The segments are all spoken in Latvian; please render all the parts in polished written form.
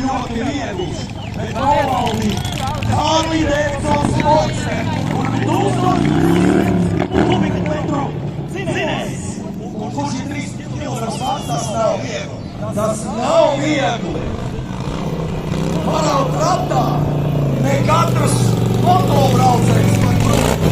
ļoti viegls, bet novaldīt Harley Davidson sportsē un 1000 kubikmetru dzinējs, kurš ir 3 kg svars, tas nav viegli. Tas nav viegli. Paraut ratā ne katrs motobraucējs var braukt.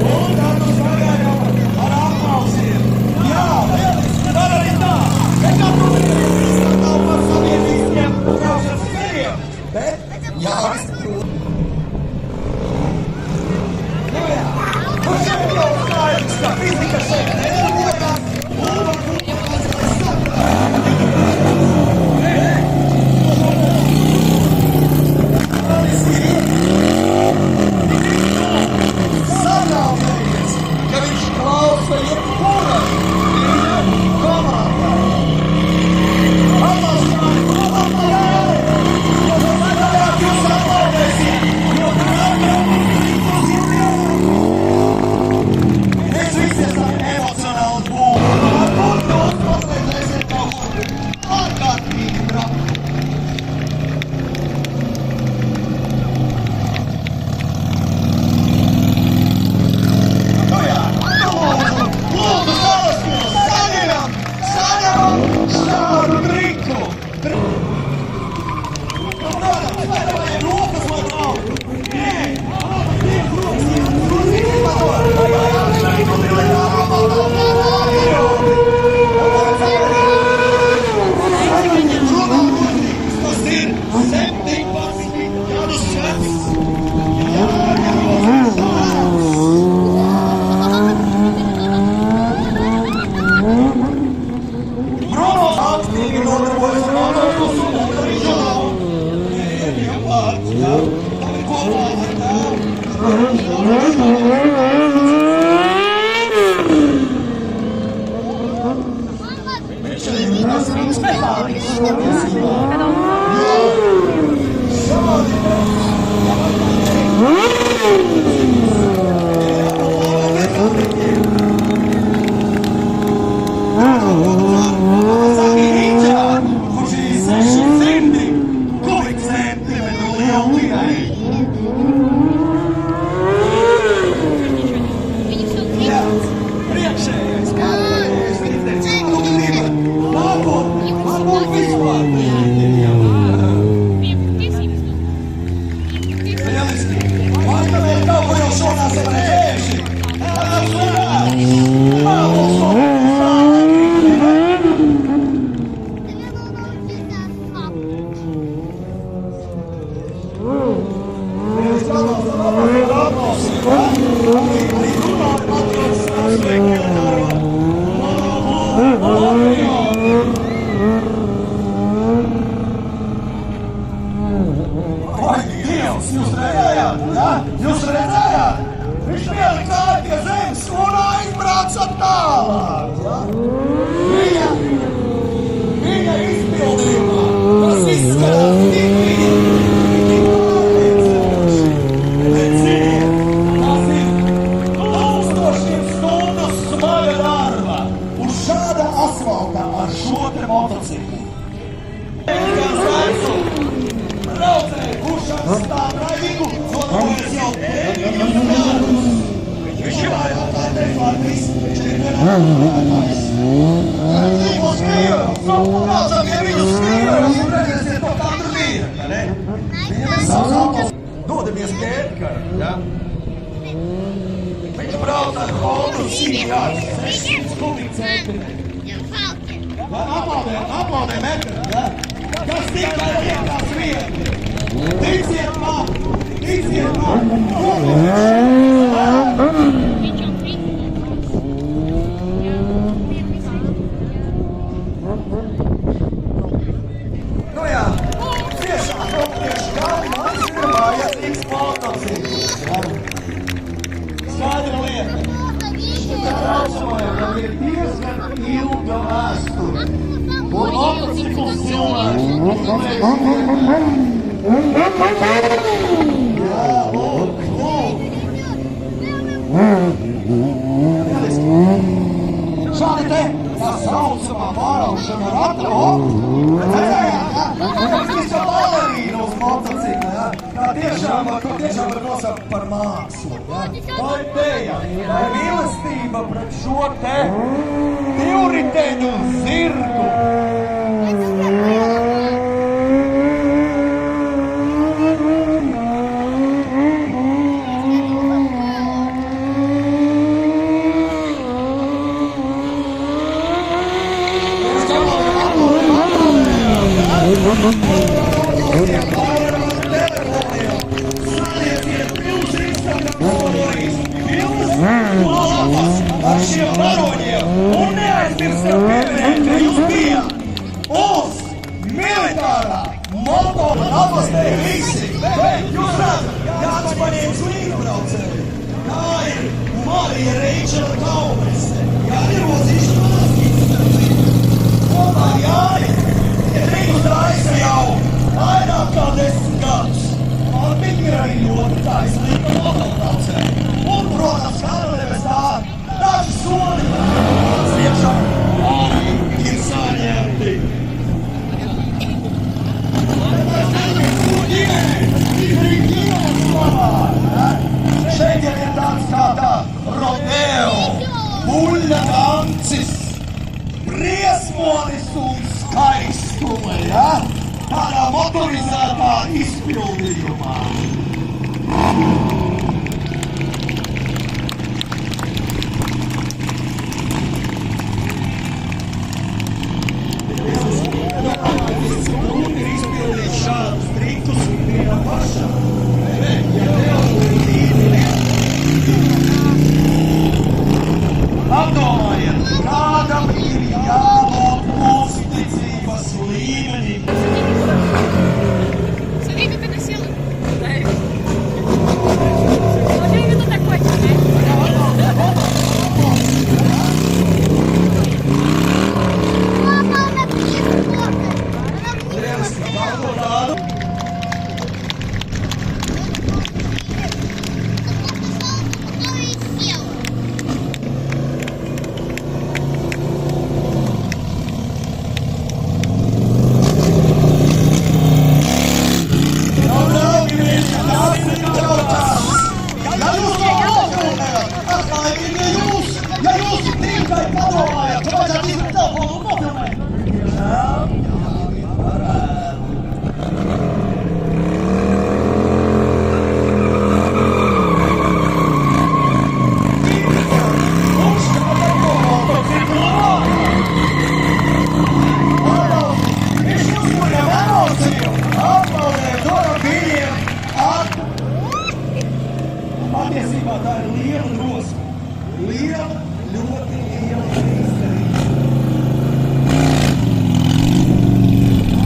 Un tad uz pagaidām ar aplausiem. Jā, lieliski, var arī tā. Ne katru vienīgi izskatā par saviem visiem braušanas ceļiem. Bet jāizprot. Nu jā, kurš jau jau skaidrs, ka fizika šeit nedarbojas. Jūs redzējāt? Viņš pielika kāju pie zemes un aizbrauca tālāk. Ja? Viņa izpildījumā tas izskatās tik pārliecinoši. Bet ziniet, tas ir 1000 stundu smaga darba uz šāda asfaltā ar šo te motociklu. Braucēji, kurš atstāv raidīgu, nodojas jau 9 gadus. Viņš ir ārkārtējs Latvijas, viņš ir vienādājs. Mums skrieros, braucam pie viņu skrieros un redzēsiet to katru dienu, ka ne? Viņam ir savs autos. Dodamies pie Edgara, ja? Viņš brauc ar Hondu CBR 600 kubikcentimetri. Aplaudēm Edgaram, ja? Kas tikai liekas viegli. Ticiet man! Ticiet man! Nu jā, ciešāk kopieši gadi man ir vajadzīgs motocikls. Skaidra lieta. Šitā braucamajam jau ir diezgan ilga vēsture. Un motocikls cilvēks. Jā, lūk. Šādi te tā saucamā pāraušana ratu. Redzējāt, ja? Tas jau balerīna uz motocikla, ja? Tā tiešām var nosaukt par mākslu, ja? Tā ir teja, tā ir mīlestība pret šo te divriteņu zirgu. Ar šiem varoņiem un neaizmirstam pieminēt, ka jūs bijāt uz militārā motora atlasēja visi, bet jūs redzat, Jānis paņēmis līgumbraucēju. Tā ir Marija Reičela Kaumese. Jāni Rozīša Māskīts. Kopā Jāni ir viņus raisa jau vairāk kā 10 gadus. Man viņi ir arī ļoti taisnīga motorbraucēja. Un, protams, kā nu nebez tā, daži soli ciešām arī ir saņemti. Šeit ir tāds kā tā rodeo, buļļa dancis, briesmonis un skaistumi, ja? Tādā motorizētā izpildījumā. Apdomājiet, kādam ir jābūt uzticības līmenim. Смотри, как она села. Уже именно такой, Папа, она близко. Patiesībā tā ir liela drosme. Liela, ļoti liela izdarība.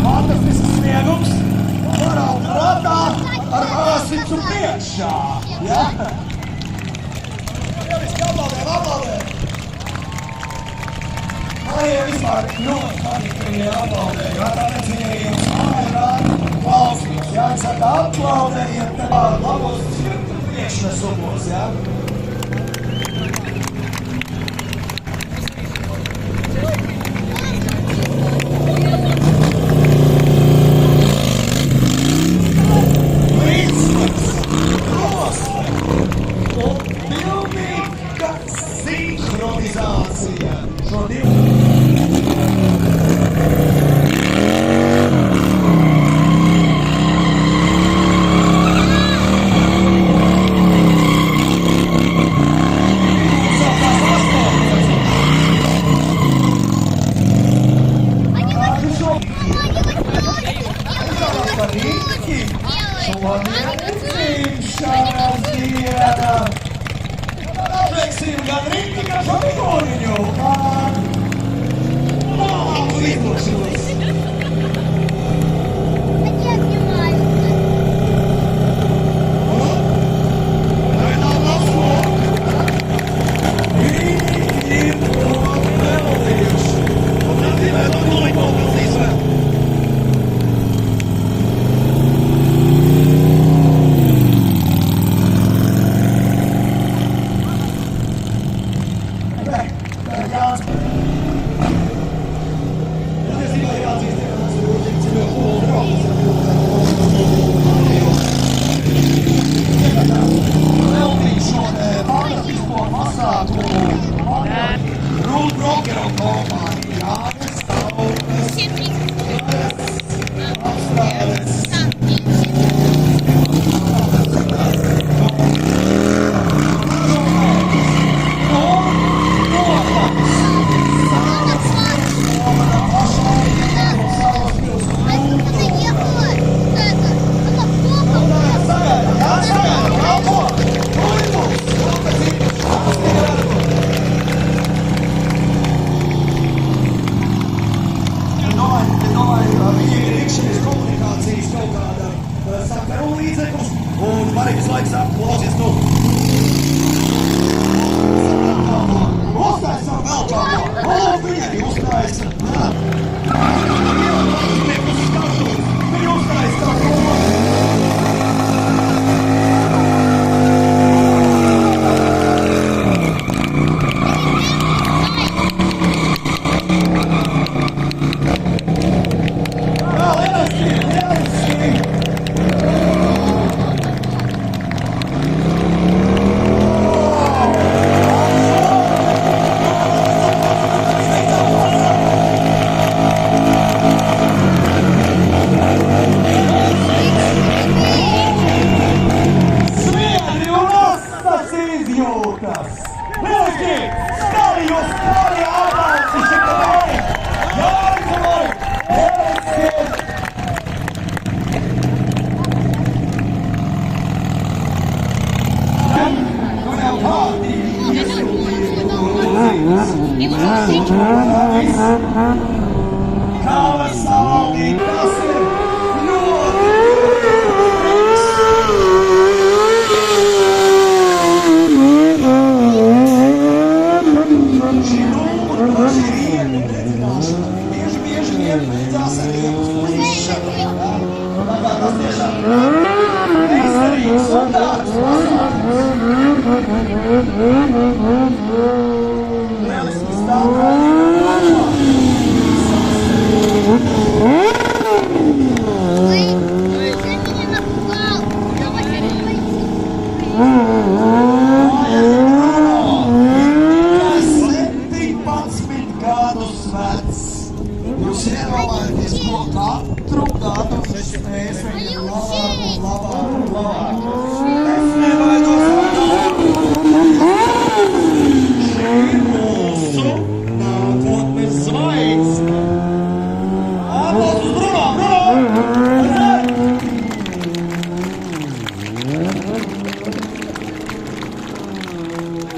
Fantastisks sniegums. Varētu ratā ar āsicu priekšā. Ja? Aplaudē. Pārējie vispār ļoti patīkamie aplaudē. Ja tā necinējums ārā klausīs. Ja? Saka aplaudējiet labos priekšnesumos. Ja? Sinhronizācija šo divu. Apveiksim gan rīti, gan šo vigoriņu, gan labāku izdošanos. Kā var savaldīt, tas ir ļoti šī numura, šī riepu dedzināšana, bieži vien beidzās ar riepu splīšanu. Tā kā tas tiešām meistarīgs un dārgs lieliski stāvēt. Ой, ты меня напугал. Давай, Gadus vecs. Jūs iedomājaties, ko katru gadu mēs viņam labāk un labāk un labāk. Es nevaidos šī ir mūsu nākotnes zvaigzne. Aplausus Bruno!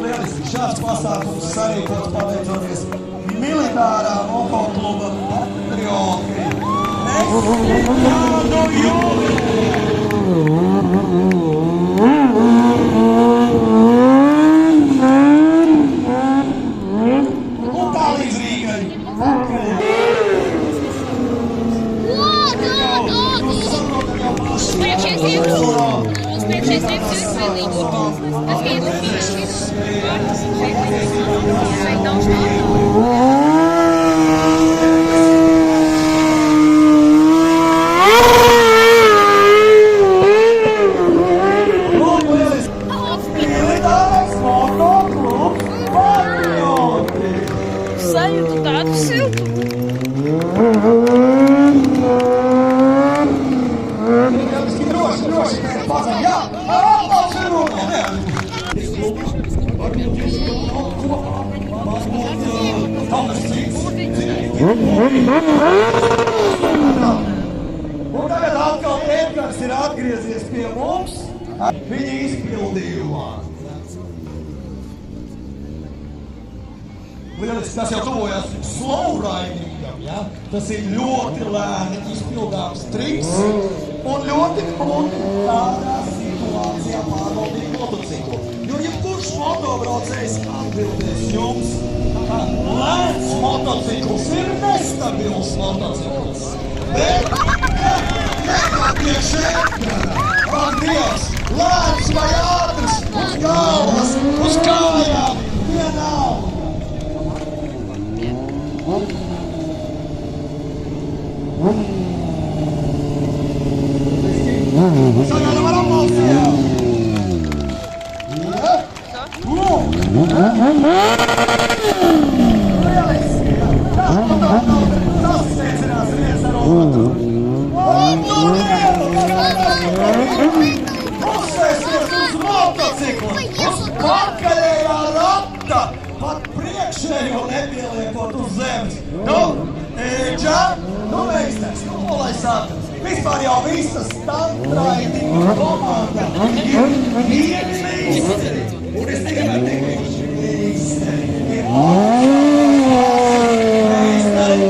Lieliski, šāds pasākums sarīkots pateicoties militārā motokluba patrioti. Mēs kādu jūtu! Un tā līdz Rīgai. Militārais motoklubs patrioti. Sajūtu tādu siltu. Lieliski droši, pazem, jā, ar aplausu Bruno, jā. Un tagad atkal Edgars ir atgriezies pie mums viņa izpildījumā. Lieliski, tas jau tuvojas slow ridingam, ja? Tas ir ļoti lēni izpildāms triks un ļoti grūti tādā situācijā pārvaldīt motociklu. Jo jebkurš motobraucējs atbildēs jums, ka lēns motocikls ir nestabils motocikls. Bet, priekš ekrana, ak Dievs, lēns vai ātrs, uz galvas, uz kājām, vienalga. Sagaidām ar aplausiem! Ja? Lieliski! Tas sveicinās viens ar otru! Un tur uzsēsies uz motociklu! Uz pakaļējā rata! Pat priekšējo nepieliekot uz zemes! Nu, Eģa, nu meistars, nu, lai saka! Vispār jau visa standraidinga komanda ir vieni meistari. Un es negribētu teikt, ka viņš ir meistari. Ir meistari.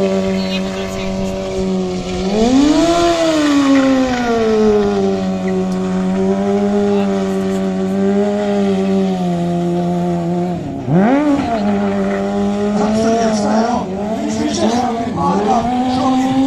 Apstāties tajā. Viņš tiešām ir pārāk šobrīd.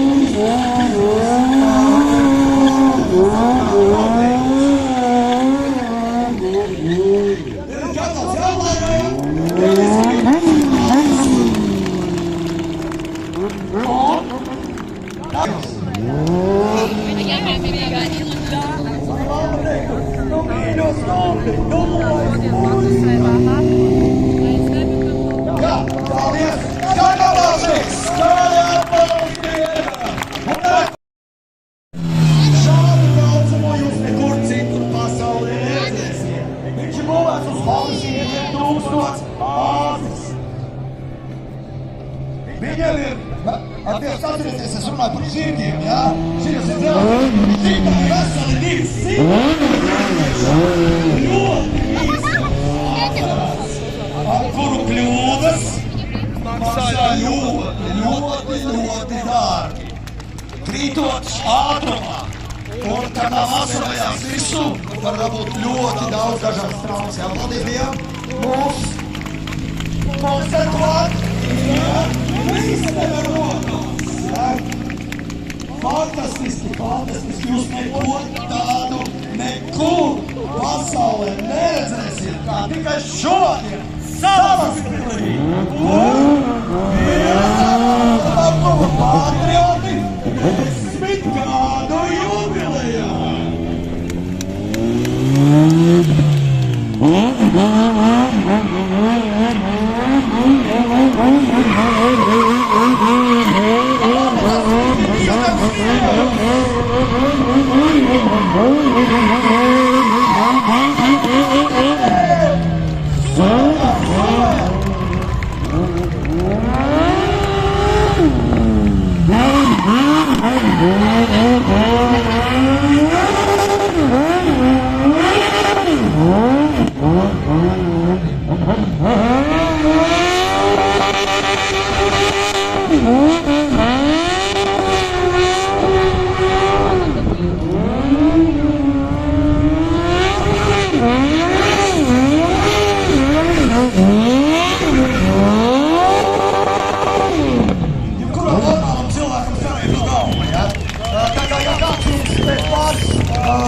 Viņam ir, attieks atcerieties, es runāju par žirgiem, jā? Šies ir dzelži, šitā ir veseli 200. Ļoti īsti. krītot ātrumā. Un kad tā vasarojās visu, var dabūt ļoti daudz dažādas traumas. Jā, paldies Dievam. Mums ir klāt. Jā, viss tev ir rokās. Jā. Fantastiski, fantastiski. Jūs neko tādu nekur pasaulē neredzēsiet, kā tikai šodien. Savas pilī. Un vienam patrioti 10 gadu jubilejā.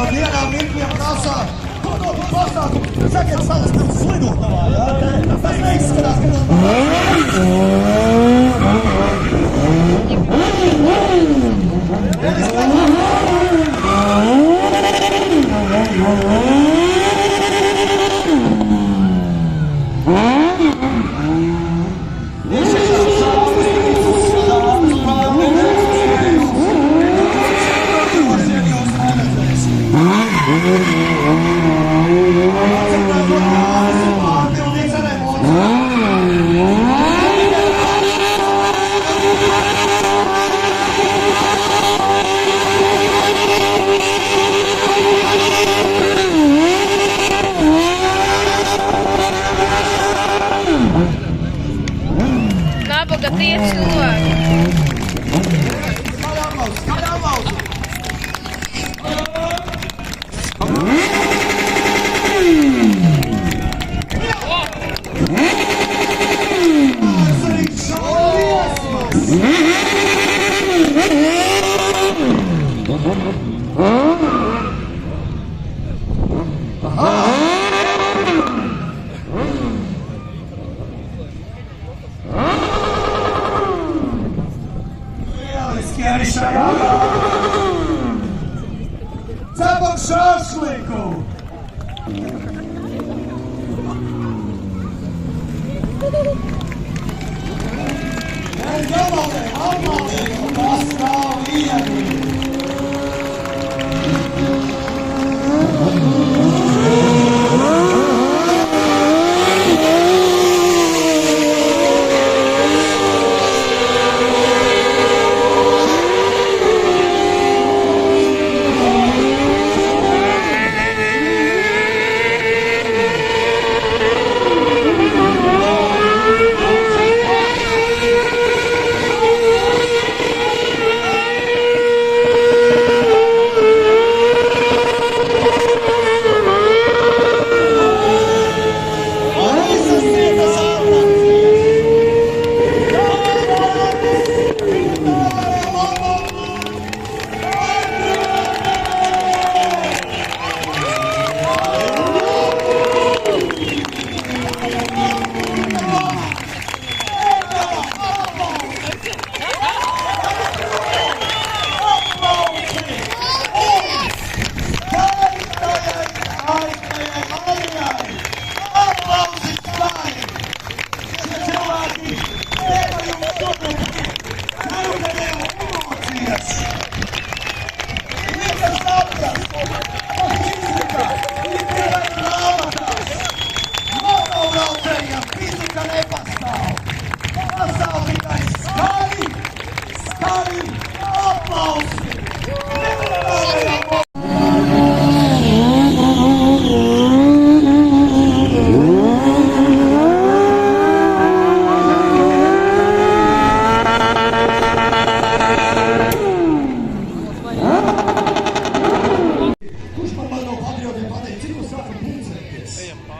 Dienām mirkļiem prasā, ko to pasākumu, sakiet savas pirms slidotavā, jā? Tas neizskatās, ka Nabaga tie cilvēki. Cepam šašliku! Mēs gabaliem apmaldiem, un tas nav viegli.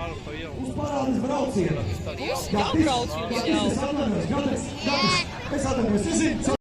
Uz parādes braucienu. Jūs jau brauciet jau. Es atvainojos, es zinu.